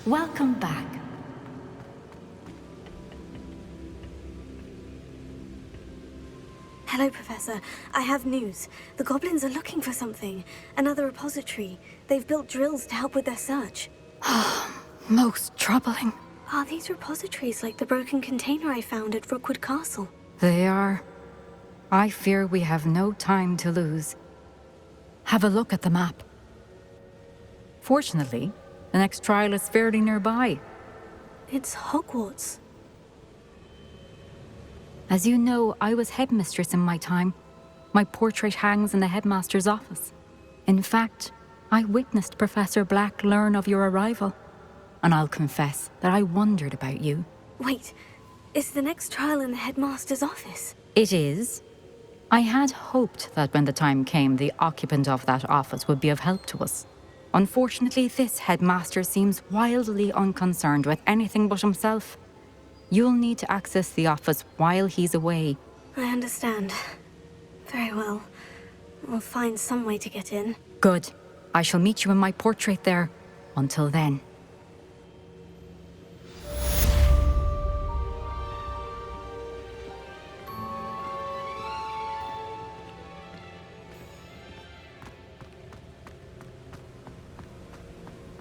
Welcome back. Hello, Professor. I have news. The goblins are looking for something. Another repository. They've built drills to help with their search. Most troubling. Are these repositories like the broken container I found at Rookwood Castle? They are. I fear we have no time to lose. Have a look at the map. Fortunately, the next trial is fairly nearby. It's Hogwarts. As you know, I was headmistress in my time. My portrait hangs in the headmaster's office. In fact, I witnessed Professor Black learn of your arrival. And I'll confess that I wondered about you. Wait, is the next trial in the headmaster's office? It is. I had hoped that when the time came, the occupant of that office would be of help to us. Unfortunately, this headmaster seems wildly unconcerned with anything but himself. You'll need to access the office while he's away. I understand. Very well. We'll find some way to get in. Good. I shall meet you in my portrait there. Until then.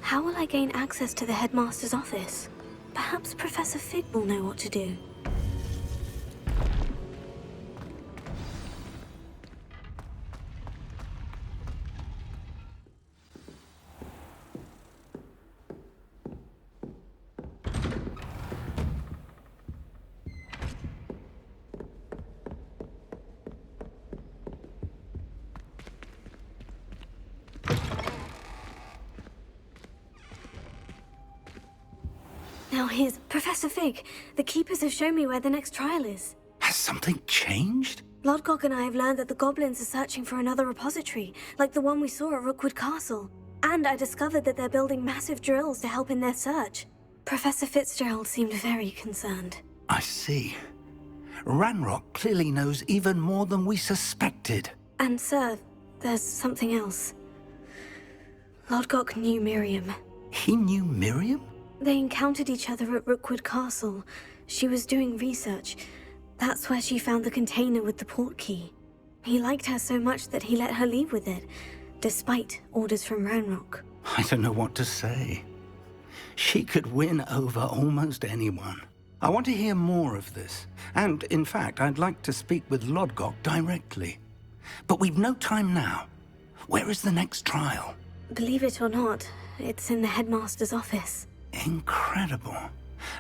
How will I gain access to the headmaster's office? Perhaps Professor Fig will know what to do. Now here's Professor Fig. The keepers have shown me where the next trial is. Has something changed? Lodgok and I have learned that the goblins are searching for another repository, like the one we saw at Rookwood Castle. And I discovered that they're building massive drills to help in their search. Professor Fitzgerald seemed very concerned. I see. Ranrock clearly knows even more than we suspected. And sir, there's something else. Lodgok knew Miriam. He knew Miriam? They encountered each other at Rookwood Castle. She was doing research. That's where she found the container with the port key. He liked her so much that he let her leave with it, despite orders from Ranrock. I don't know what to say. She could win over almost anyone. I want to hear more of this. And, in fact, I'd like to speak with Lodgok directly. But we've no time now. Where is the next trial? Believe it or not, it's in the headmaster's office. Incredible.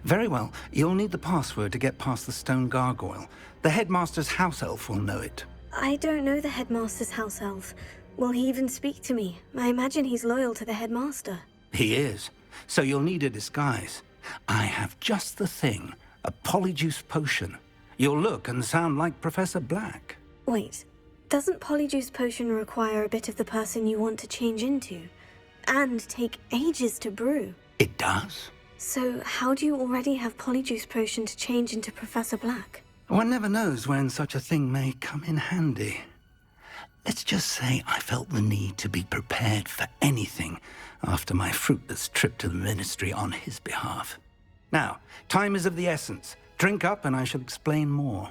Very well, you'll need the password to get past the stone gargoyle. The headmaster's house elf will know it. I don't know the headmaster's house elf. Will he even speak to me? I imagine he's loyal to the headmaster. He is. So you'll need a disguise. I have just the thing. A polyjuice potion. You'll look and sound like Professor Black. Wait, doesn't polyjuice potion require a bit of the person you want to change into? And take ages to brew? It does. So how do you already have polyjuice potion to change into Professor Black? One never knows when such a thing may come in handy. Let's just say I felt the need to be prepared for anything after my fruitless trip to the ministry on his behalf. Now, time is of the essence. Drink up and I shall explain more.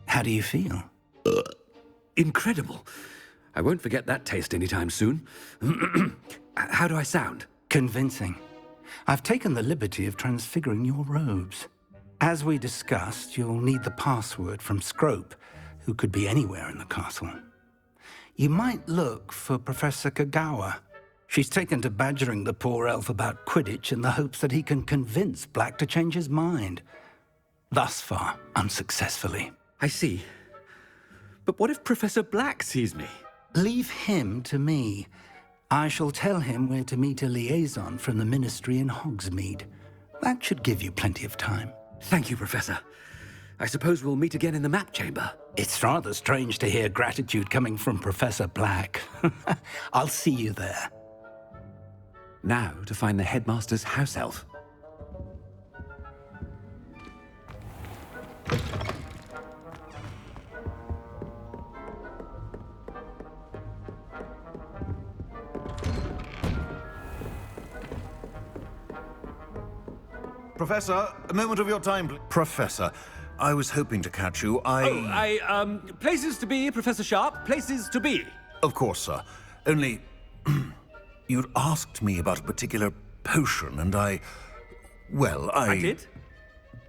How do you feel? Incredible. I won't forget that taste anytime soon. How do I sound? Convincing. I've taken the liberty of transfiguring your robes. As we discussed, you'll need the password from Scrope, who could be anywhere in the castle. You might look for Professor Kagawa. She's taken to badgering the poor elf about Quidditch in the hopes that he can convince Black to change his mind. Thus far, unsuccessfully. I see. But what if Professor Black sees me? Leave him to me. I shall tell him where to meet a liaison from the ministry in Hogsmeade. That should give you plenty of time. Thank you, Professor. I suppose we'll meet again in the map chamber. It's rather strange to hear gratitude coming from Professor Black. I'll see you there. Now to find the headmaster's house elf. Professor, a moment of your time, please. Professor, I was hoping to catch you. Places to be, Professor Sharp, places to be. Of course, sir. Only, you'd asked me about a particular potion, and I did?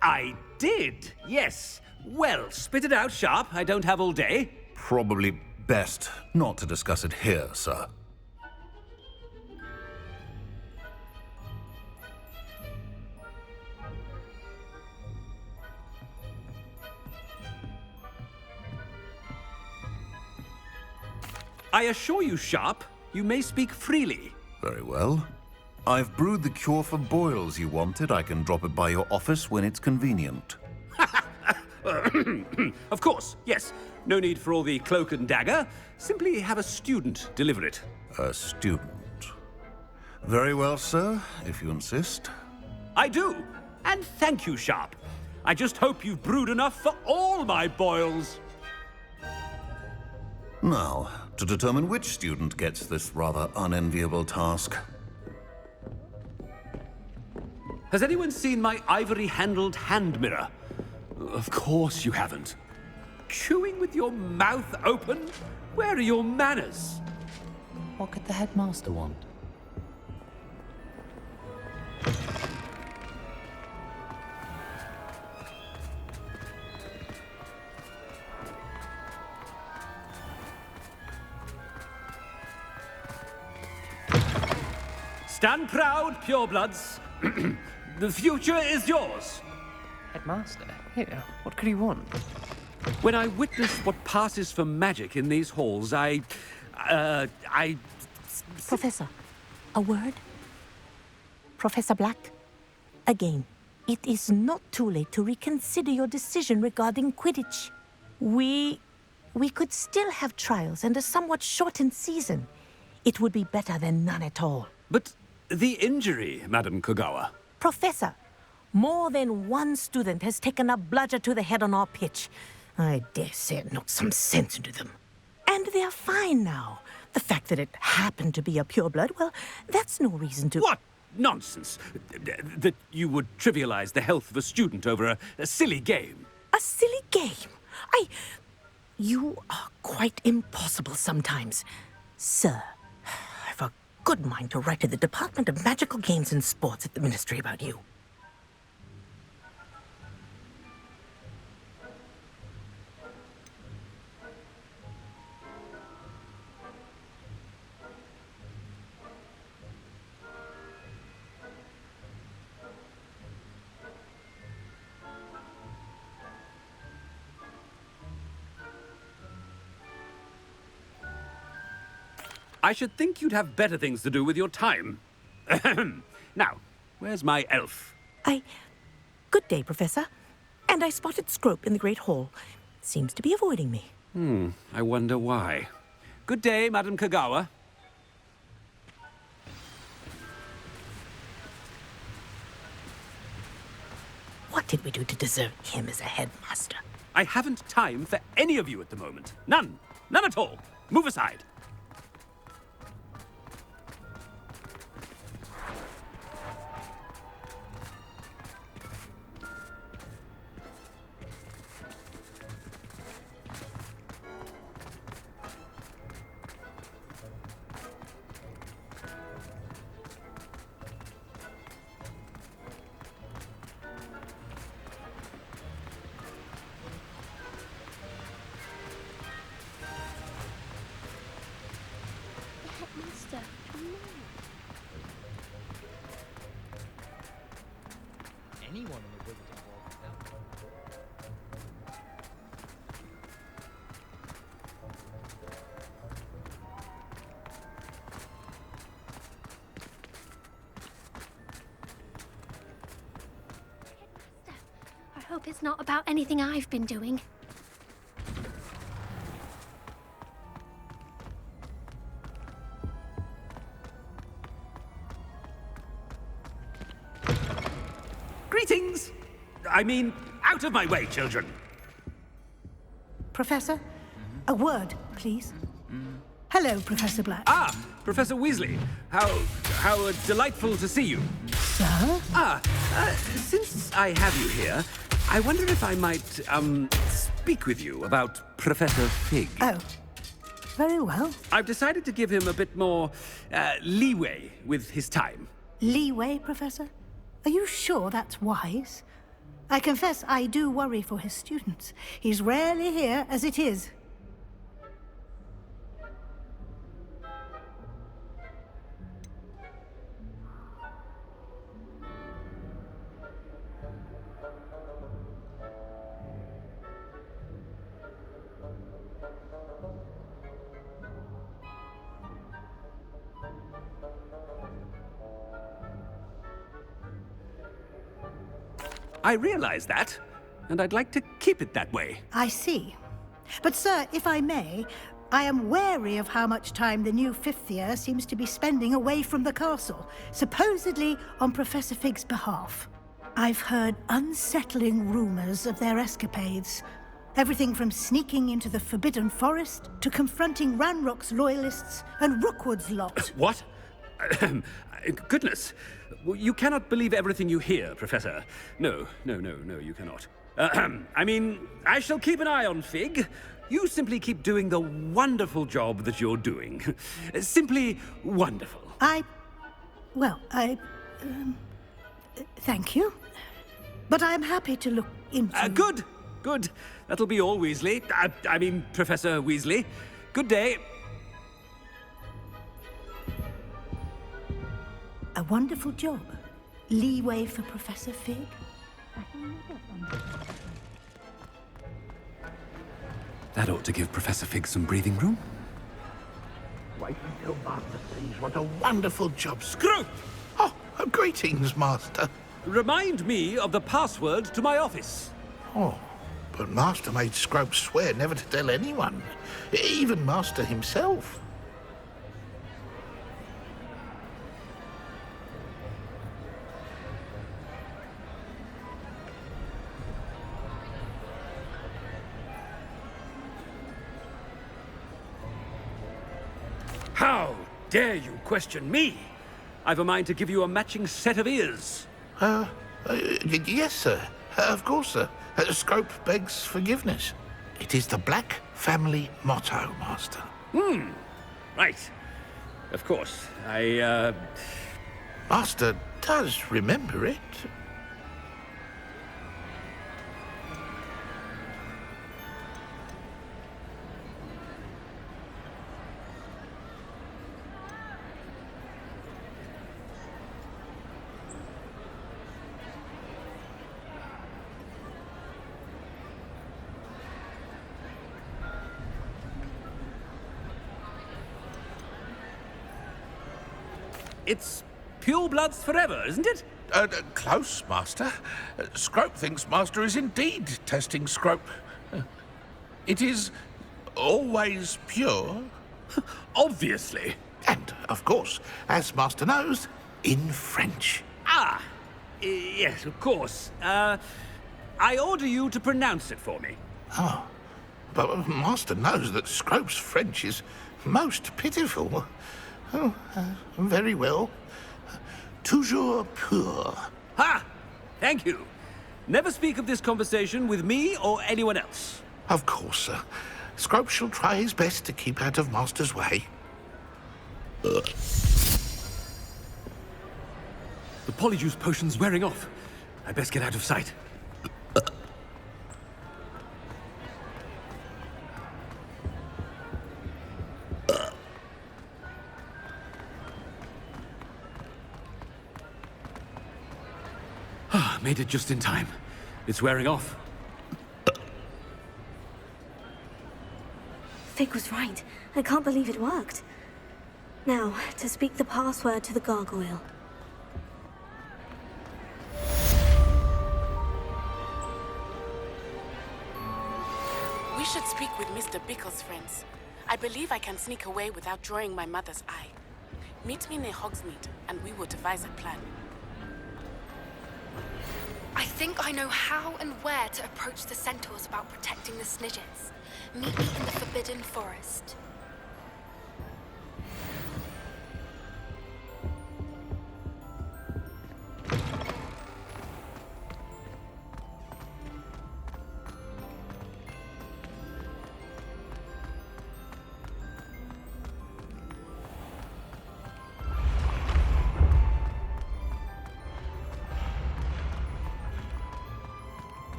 I did, yes. Well, spit it out, Sharp. I don't have all day. Probably best not to discuss it here, sir. I assure you, Sharp, you may speak freely. Very well. I've brewed the cure for boils you wanted. I can drop it by your office when it's convenient. Of course, yes. No need for all the cloak and dagger. Simply have a student deliver it. A student. Very well, sir, if you insist. I do. And thank you, Sharp. I just hope you've brewed enough for all my boils. Now, to determine which student gets this rather unenviable task. Has anyone seen my ivory-handled hand mirror? Of course you haven't. Chewing with your mouth open? Where are your manners? What could the headmaster want? Stand proud, purebloods. The future is yours. Headmaster? Here, what could he want? When I witness what passes for magic in these halls, Professor, a word? Professor Black, again, it is not too late to reconsider your decision regarding Quidditch. We could still have trials and a somewhat shortened season. It would be better than none at all. But the injury, Madam Kogawa. Professor, more than one student has taken a bludger to the head on our pitch. I dare say it knocked some sense into them. And they're fine now. The fact that it happened to be a pureblood, well, that's no reason to... What nonsense! That you would trivialize the health of a student over a silly game. A silly game? You are quite impossible sometimes. Sir, I've a good mind to write to the Department of Magical Games and Sports at the Ministry about you. I should think you'd have better things to do with your time. Now, where's my elf? Good day, Professor. And I spotted Scrope in the Great Hall. Seems to be avoiding me. I wonder why. Good day, Madam Kogawa. What did we do to deserve him as a headmaster? I haven't time for any of you at the moment. None. None at all. Move aside. Headmaster, no. Anyone in the Wizarding World can help. Headmaster, our hope it's not about anything I've been doing. Greetings! I mean, out of my way, children! Professor, a word, please. Hello, Professor Black. Ah, Professor Weasley. How delightful to see you. Sir? Since I have you here, I wonder if I might, speak with you about Professor Fig. Oh, very well. I've decided to give him a bit more, leeway with his time. Leeway, Professor? Are you sure that's wise? I confess I do worry for his students. He's rarely here as it is. I realize that, and I'd like to keep it that way. I see. But, sir, if I may, I am wary of how much time the new fifth year seems to be spending away from the castle, supposedly on Professor Fig's behalf. I've heard unsettling rumors of their escapades. Everything from sneaking into the Forbidden Forest to confronting Ranrock's loyalists and Rookwood's lot. What? Goodness. You cannot believe everything you hear, Professor. No, you cannot. I mean, I shall keep an eye on Fig. You simply keep doing the wonderful job that you're doing. Simply wonderful. Thank you. But I'm happy to look into... Good. That'll be all, Weasley. I mean, Professor Weasley. Good day. A wonderful job. Leeway for Professor Fig. That ought to give Professor Fig some breathing room. Wait until Master sees what a wonderful job. Scrope! Oh, greetings, Master. Remind me of the password to my office. Oh, but Master made Scrope swear never to tell anyone, even Master himself. How dare you question me? I've a mind to give you a matching set of ears. Yes, sir. Of course, sir. Scrope begs forgiveness. It is the Black family motto, Master. Right. Of course. Master does remember it. It's pure bloods forever, isn't it? Close, Master. Scrope thinks Master is indeed testing Scrope. It is always pure. Obviously. And, of course, as Master knows, in French. Yes, of course. I order you to pronounce it for me. Oh, but Master knows that Scrope's French is most pitiful. Oh, very well. Toujours pur. Ha! Thank you. Never speak of this conversation with me or anyone else. Of course, sir. Scrope shall try his best to keep out of Master's way. The polyjuice potion's wearing off. I best get out of sight. Made it just in time. It's wearing off. Fig was right. I can't believe it worked. Now, to speak the password to the gargoyle. should speak with Mr. Bickle's friends. I believe I can sneak away without drawing my mother's eye. Meet me near Hogsmeade, and we will devise a plan. I think I know how and where to approach the centaurs about protecting the Snidgets. Meet me in the Forbidden Forest.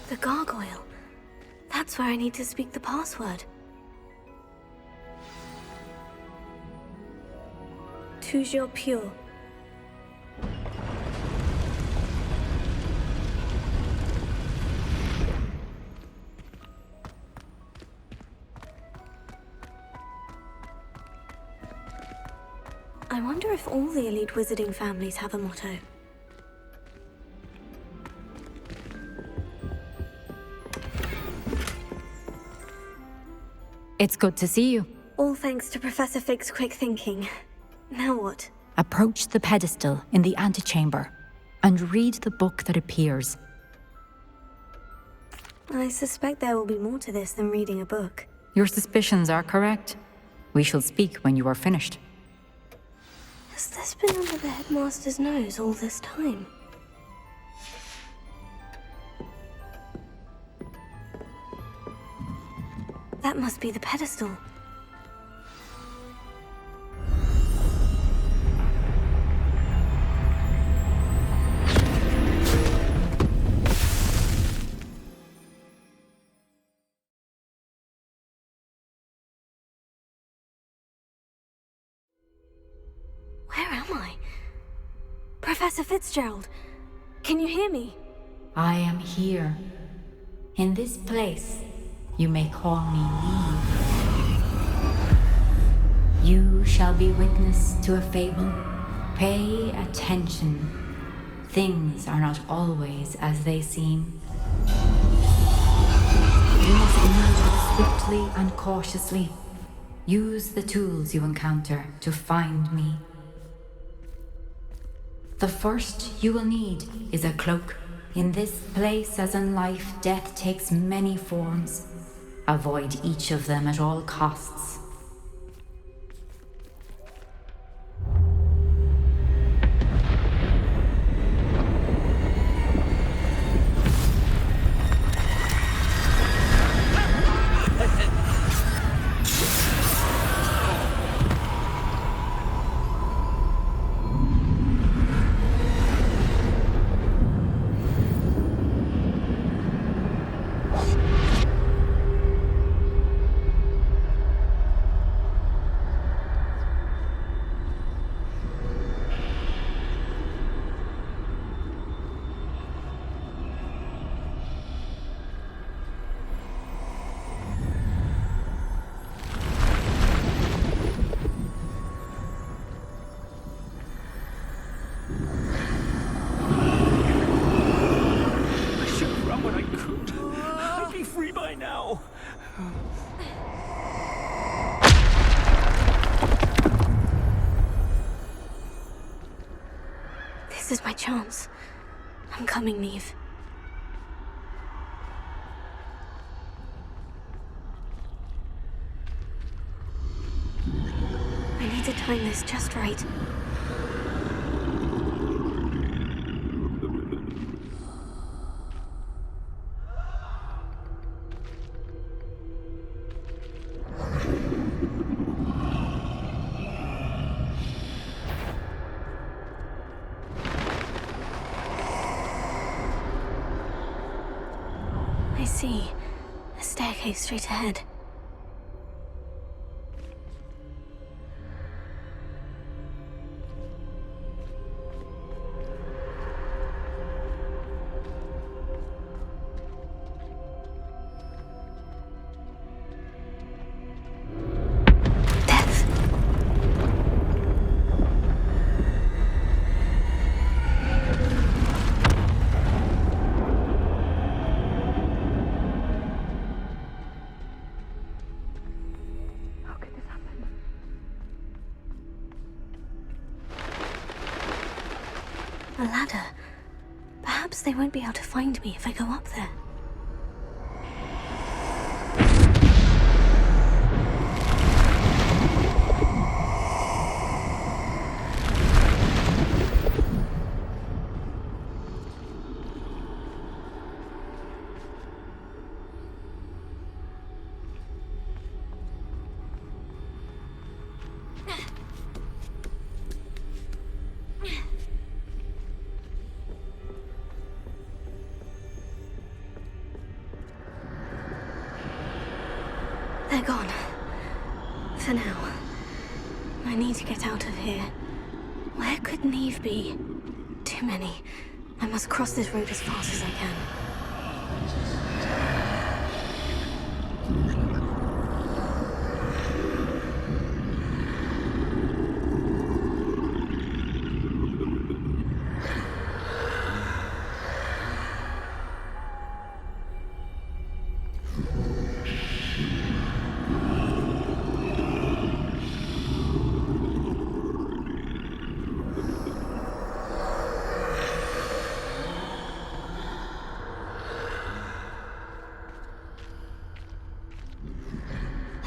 The gargoyle. That's where I need to speak the password. Toujours pure. I wonder if all the elite wizarding families have a motto. It's good to see you. All thanks to Professor Fig's quick thinking. Now what? Approach the pedestal in the antechamber and read the book that appears. I suspect there will be more to this than reading a book. Your suspicions are correct. We shall speak when you are finished. Has this been under the headmaster's nose all this time? That must be the pedestal. Where am I? Professor Fitzgerald, can you hear me? I am here. In this place, you may call me Lee. You shall be witness to a fable. Pay attention. Things are not always as they seem. You must move swiftly and cautiously. Use the tools you encounter to find me. The first you will need is a cloak. In this place, as in life, death takes many forms. Avoid each of them at all costs. coming, Neve. I need to time this just right. I see. A staircase straight ahead. Death. How could this happen? A ladder. Perhaps they won't be able to find me if I go up there. They're gone. For now. I need to get out of here. Where could Neve be? Too many. I must cross this road as fast as I can.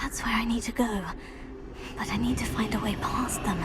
That's where I need to go. But I need to find a way past them.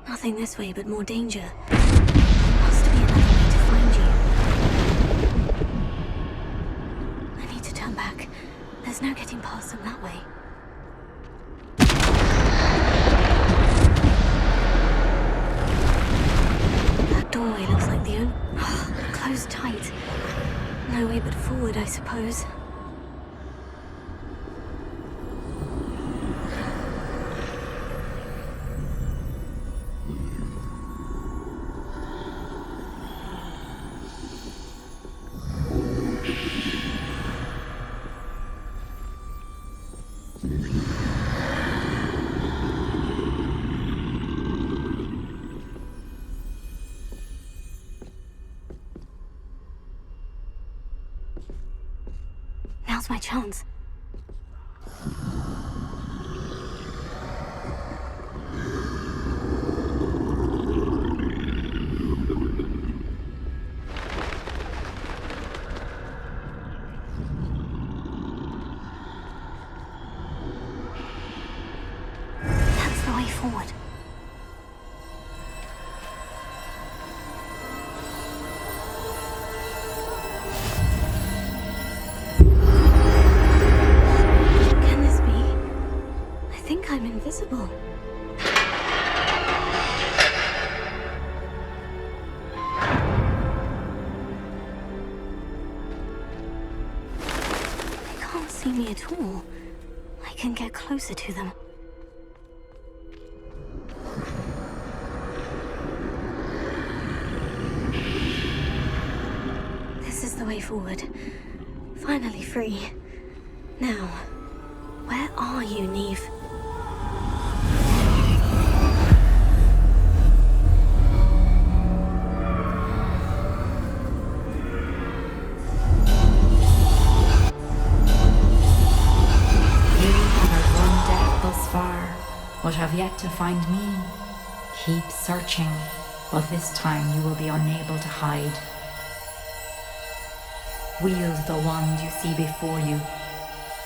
Nothing this way, but more danger. There must be another way to find you. I need to turn back. There's no getting past them that way. That doorway looks like the only... closed tight. No way but forward, I suppose. Now's my chance. That's the way forward. I'm invisible. can't see me at all. I can get closer to them. This is the way forward. Finally free. Now, where are you, Neve? Thus far, but have yet to find me. Keep searching, but this time you will be unable to hide. Wield the wand you see before you.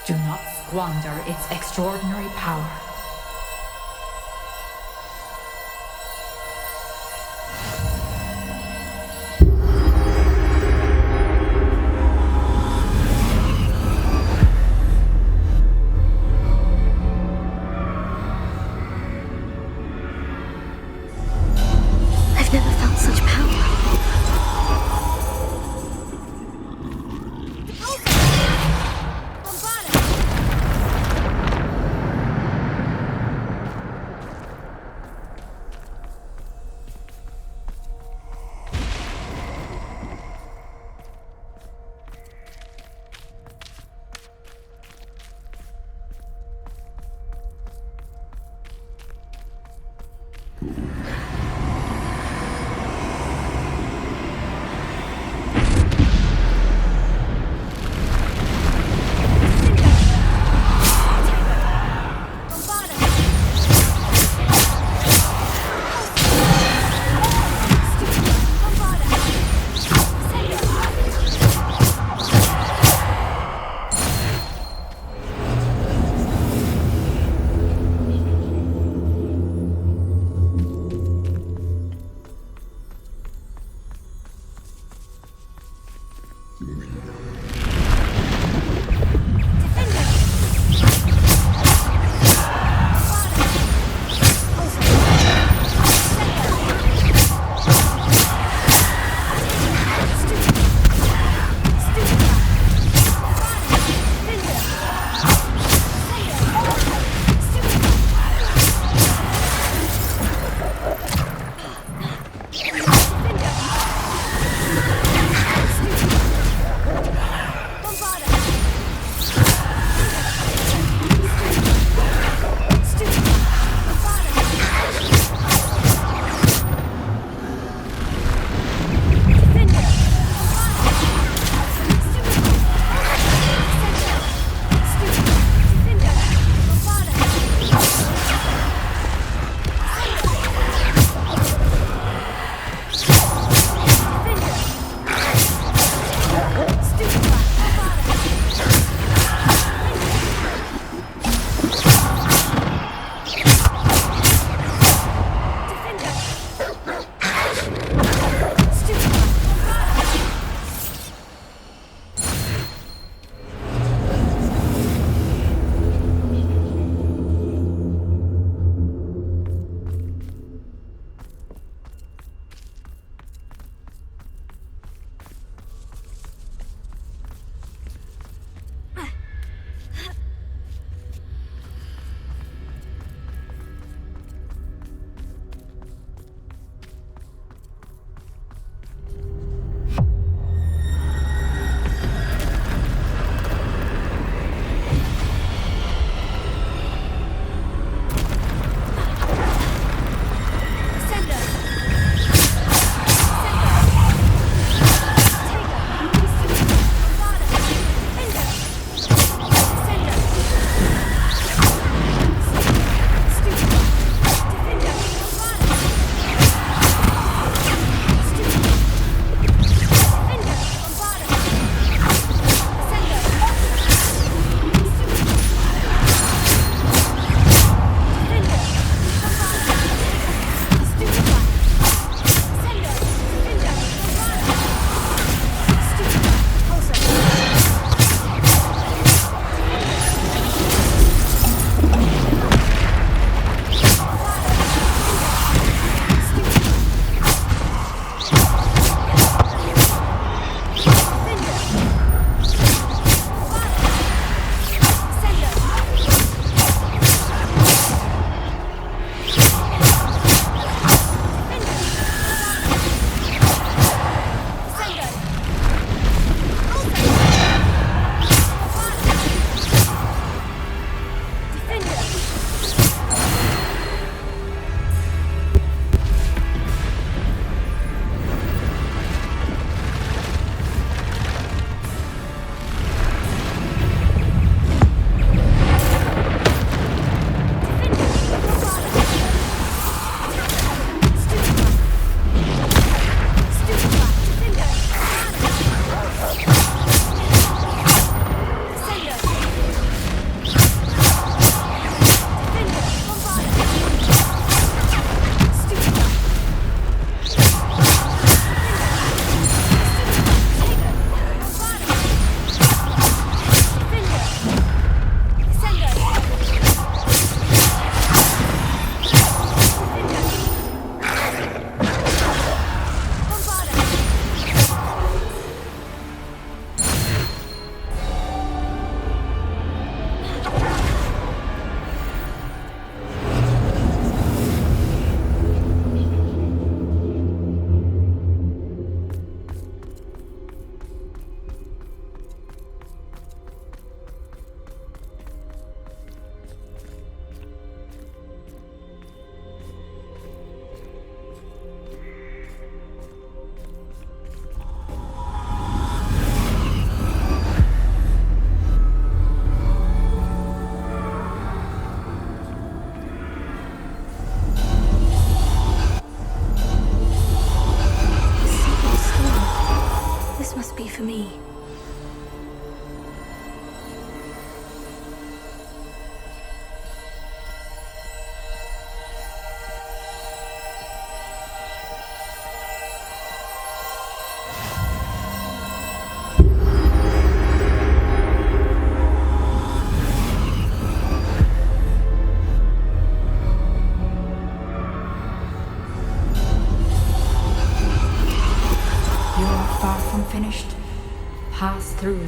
Do not squander its extraordinary power. I've never felt such power.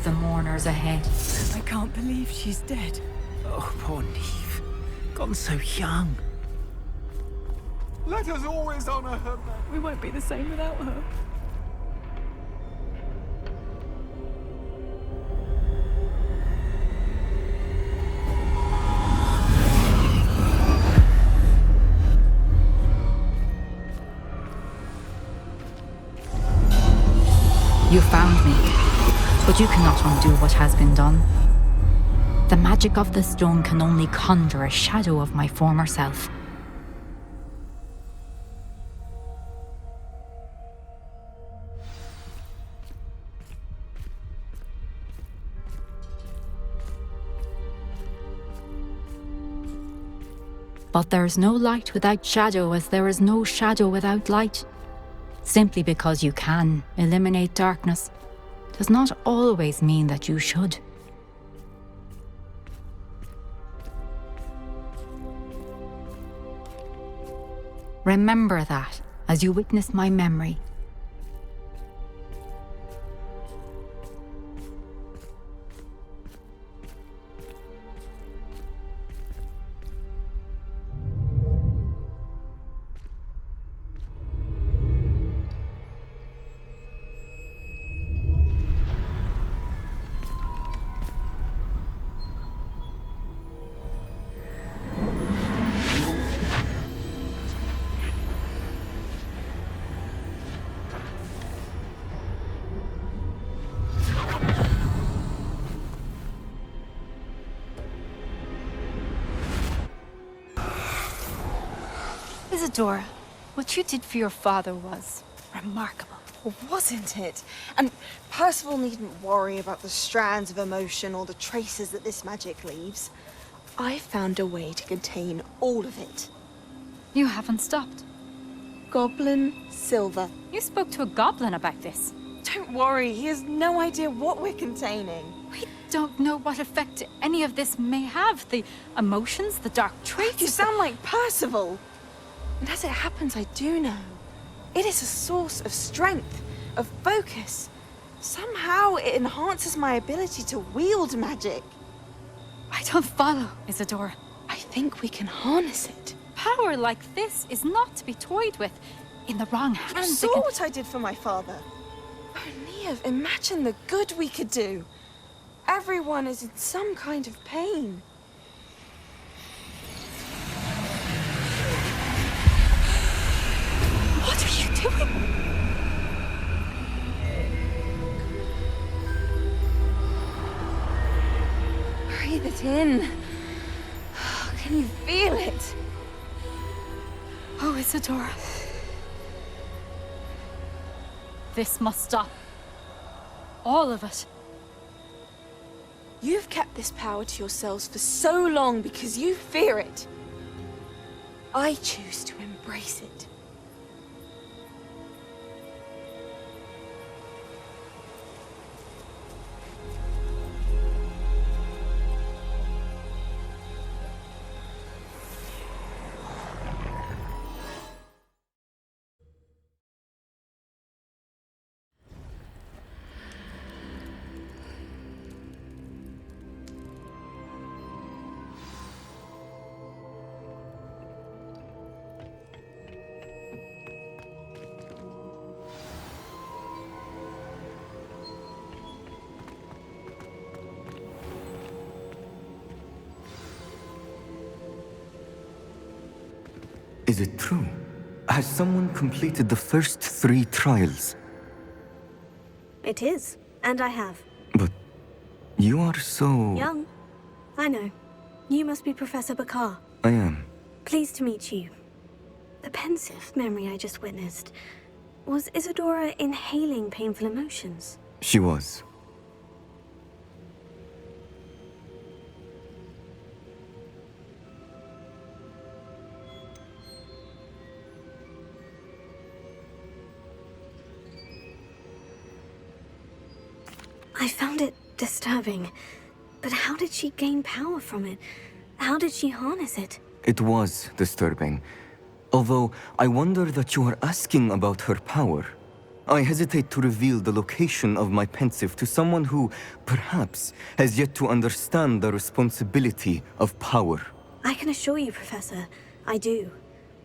the mourners ahead. I can't believe she's dead. Oh, poor Neve. Gone so young. Let us always honor her. We won't be the same without her. You found me, but you cannot undo what has been done. The magic of the stone can only conjure a shadow of my former self. But there's no light without shadow, as there is no shadow without light. Simply because you can eliminate darkness does not always mean that you should. Remember that as you witness my memory. Isadora, what you did for your father was remarkable. Well, wasn't it? And Percival needn't worry about the strands of emotion or the traces that this magic leaves. I found a way to contain all of it. You haven't stopped. Goblin Silver. You spoke to a goblin about this. Don't worry, he has no idea what we're containing. We don't know what effect any of this may have. The emotions, the dark traits. You sound like Percival. And as it happens, I do know. It is a source of strength, of focus. Somehow it enhances my ability to wield magic. I don't follow, Isadora. I think we can harness it. Power like this is not to be toyed with. In the wrong hands, You saw what I did for my father. Oh, Neve, imagine the good we could do. Everyone is in some kind of pain. What are you doing? Breathe it in. Can you feel it? Oh, Isadora. This must stop. All of it. You've kept this power to yourselves for so long because you fear it. I choose to embrace it. Is it true? Has someone completed the first 3 trials? It is, and I have. But you are so... Young. I know. You must be Professor Bakar. I am. Pleased to meet you. The pensive memory I just witnessed. Was Isadora inhaling painful emotions? She was. I found it disturbing. But how did she gain power from it? How did she harness it? It was disturbing. Although, I wonder that you are asking about her power. I hesitate to reveal the location of my pensive to someone who, perhaps, has yet to understand the responsibility of power. I can assure you, Professor, I do.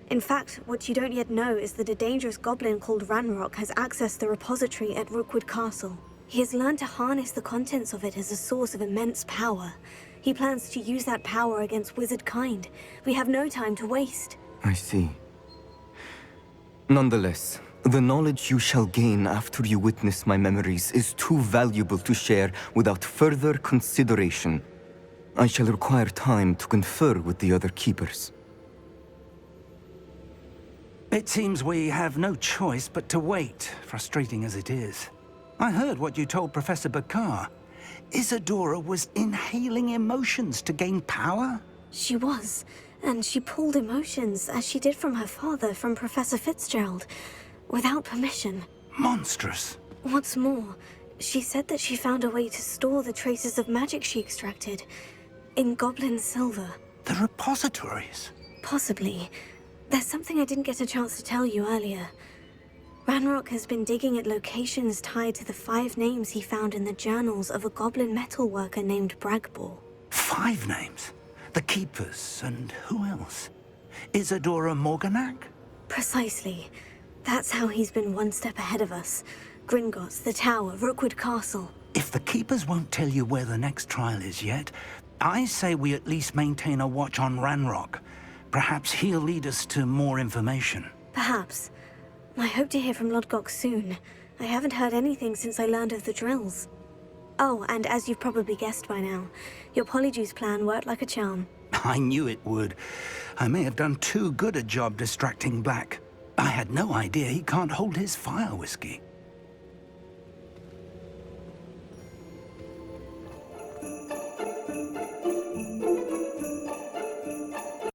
In fact, what you don't yet know is that a dangerous goblin called Ranrock has accessed the repository at Rookwood Castle. He has learned to harness the contents of it as a source of immense power. He plans to use that power against wizard kind. We have no time to waste. I see. Nonetheless, the knowledge you shall gain after you witness my memories is too valuable to share without further consideration. I shall require time to confer with the other keepers. It seems we have no choice but to wait, frustrating as it is. I heard what you told Professor Bakar. Isadora was inhaling emotions to gain power? She was, and she pulled emotions, as she did from her father, from Professor Fitzgerald, without permission. Monstrous. What's more, she said that she found a way to store the traces of magic she extracted in goblin silver. The repositories? Possibly. There's something I didn't get a chance to tell you earlier. Ranrock has been digging at locations tied to the 5 names he found in the journals of a goblin metalworker named Bragbor. 5 names? The Keepers, and who else? Isadora Morganac? Precisely. That's how he's been one step ahead of us. Gringotts, the Tower, Rookwood Castle. If the Keepers won't tell you where the next trial is yet, I say we at least maintain a watch on Ranrock. Perhaps he'll lead us to more information. Perhaps. I hope to hear from Lodgok soon. I haven't heard anything since I learned of the drills. Oh, and as you've probably guessed by now, your polyjuice plan worked like a charm. I knew it would. I may have done too good a job distracting Black. I had no idea he can't hold his fire whiskey.